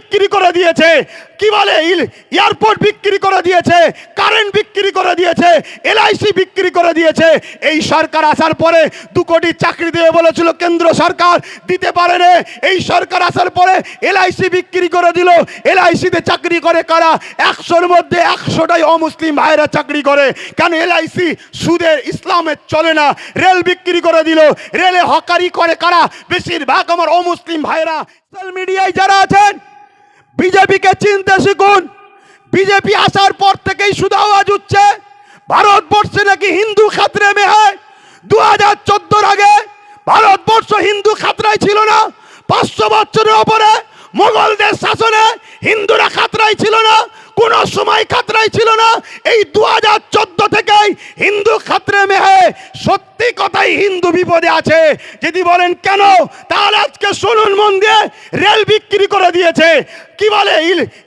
বিক্রি করে দিয়েছে, কি বলে এয়ারপোর্ট বিক্রি করে দিয়েছে, কারেন্ট বিক্রি করে দিয়েছে, এলআইসি বিক্রি করে দিয়েছে। এই সরকার আসার পরে 2 কোটি চাকরি দেবে বলেছিল কেন্দ্র সরকার, দিতে পারেনি। এই সরকার আসার পরে এলআইসি বিক্রি করে দিল। এলআইসিতে চাকরি করে কারা? 100-র মধ্যে 100টাই অমুসলিম ভাইরা চাকরি করে। কেন? এলআইসি সুদের, ইসলামের চলে না। রেল বিক্রি করে দিল। রেলে হকারি করে কারা? বেশিরভাগ আমার অমুসলিম ভাইরা। সোশ্যাল মিডিয়ায় যারা আছেন, বিজেপিকে চিনতে শিখুন। বিজেপি আসার পর থেকেই শুধু আওয়াজ উঠছে ভারতবর্ষে নাকি হিন্দু খাতরে মে হয়। 2014-র আগে ভারতবর্ষ হিন্দু খাতরায় ছিল না। 500 বছরের ওপরে মোগলদের শাসনে হিন্দুরা খাতরায় ছিল না, কোন সময় খাতরায় ছিল না। এই 2014 থেকেই হিন্দু খাতরে মে হয়। সত্যি কথাই হিন্দু বিপদে আছে। যদি বলেন কেন, তাহলে আজকে শুনুন মন দিয়ে। রেল বিক্রি করে দিয়েছে, কি বলে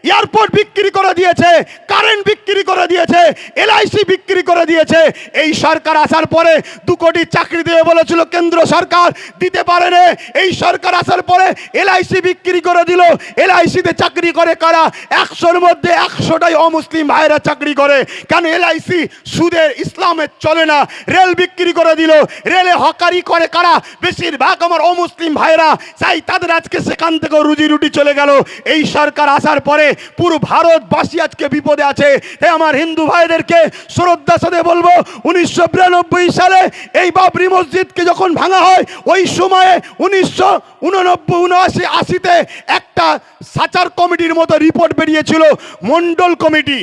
এয়ারপোর্ট বিক্রি করে দিয়েছে, কারেন্ট বিক্রি করে দিয়েছে, এলআইসি বিক্রি করে দিয়েছে। এই সরকার আসার পরে 2 কোটি চাকরি দেবে বলেছিল কেন্দ্র সরকার, দিতে পারেনি। এই সরকার আসার পরে এলআইসি বিক্রি করে দিল। এলআইসিতে চাকরি করে কারা? 100-র মধ্যে 100টাই অমুসলিম ভাইরা চাকরি করে। কেন? এলআইসি সুদের, ইসলামের চলে না। রেল বিক্রি করে দিল। রেলে হকারি করে কারা? বেশিরভাগ আমার অমুসলিম ভাইরা। চাই তাদের আজকে সেখান থেকে রুজি রুটি চলে গেল। এই সরকার আসার পরে পুরো ভারতবাসী আজকে বিপদে আছে। আমার হিন্দু ভাইদেরকে শ্রদ্ধার সাথে বলবো, 1992 সালে এই বাবরি মসজিদকে যখন ভাঙা হয়, ওই সময়ে 1989-80-তে একটা সাচার কমিটির মতো রিপোর্ট বেরিয়েছিল, মন্ডল কমিটি।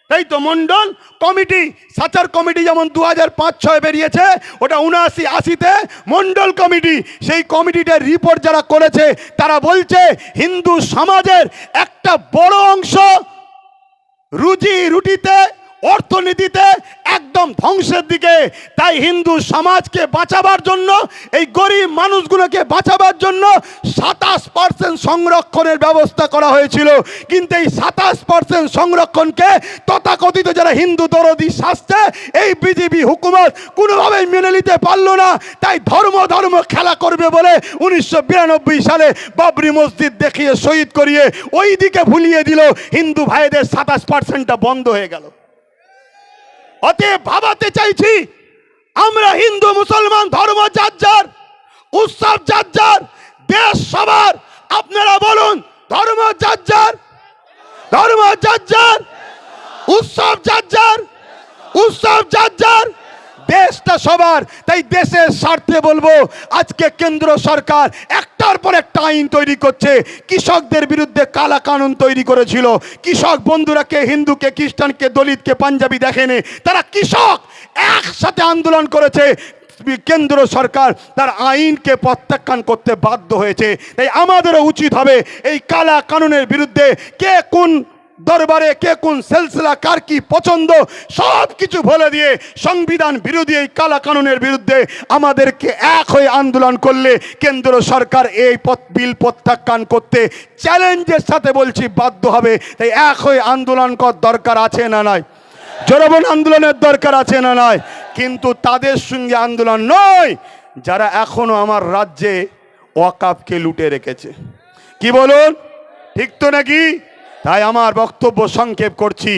তাই তো, মন্ডল কমিটি, সাচার কমিটি যেমন 2005-06 বেরিয়েছে, ওটা 79-80-তে মন্ডল কমিটি। সেই কমিটিটার রিপোর্ট যারা করেছে তারা বলছে হিন্দু সমাজের একটা বড় অংশ রুজি রুটিতে, অর্থনীতিতে একদম ধ্বংসের দিকে। তাই হিন্দু সমাজকে বাঁচাবার জন্য, এই গরিব মানুষগুলোকে বাঁচাবার জন্য 27% সংরক্ষণের ব্যবস্থা করা হয়েছিল। কিন্তু এই 27% সংরক্ষণকে তথাকথিত যারা হিন্দু দরদি শাস্তে এই বিজেপি হুকুমত কোনোভাবেই মেনে নিতে পারল না। তাই ধর্ম খেলা করবে বলে 1992 সালে বাবরি মসজিদ দেখিয়ে, শহীদ করিয়ে ওই দিকে ভুলিয়ে দিল। হিন্দু ভাইদের 27%টা বন্ধ হয়ে গেল। অতএব ভাবাতে চাইছি, আমরা হিন্দু মুসলমান ধর্ম যার যার, উৎসব যার যার, দেশ সবার। আপনারা বলুন, ধর্ম যার যার, ধর্ম যার যার, উৎসব যার যার, উৎসব যার যার, দেশটা সবার। তাই দেশের স্বার্থে বলবো, আজকে কেন্দ্র সরকার একটার পর একটা আইন তৈরি করছে। কৃষকদের বিরুদ্ধে কালা কানুন তৈরি করেছিল। কৃষক বন্ধুরা কে হিন্দুকে, খ্রিস্টানকে, দলিতকে, পাঞ্জাবি দেখেনি, তারা কৃষক একসাথে আন্দোলন করেছে। কেন্দ্র সরকার তার আইনকে প্রত্যাখ্যান করতে বাধ্য হয়েছে। তাই আমাদেরও উচিত হবে এই কালা কানুনের বিরুদ্ধে, কে কোন দরবারে, কে কোন সিলসিলা, কার কি পছন্দ, সব কিছু বলে দিয়ে সংবিধান বিরোধী এই কালা কানুনের বিরুদ্ধে আমাদেরকে এক হয়ে আন্দোলন করলে কেন্দ্র সরকার এই বিল প্রত্যাখ্যান করতে চ্যালেঞ্জের সাথে বলছি বাধ্য হবে। তাই এক হয়ে আন্দোলন করার দরকার আছে না নাই? জনগণ আন্দোলনের দরকার আছে না নাই? কিন্তু তাদের সঙ্গে আন্দোলন নয় যারা এখনো আমার রাজ্যে ওয়াকাফকে লুটে রেখেছে। কি বলুন, ঠিক তো নাকি? তাই আমার বক্তব্য সংক্ষেপ করছি।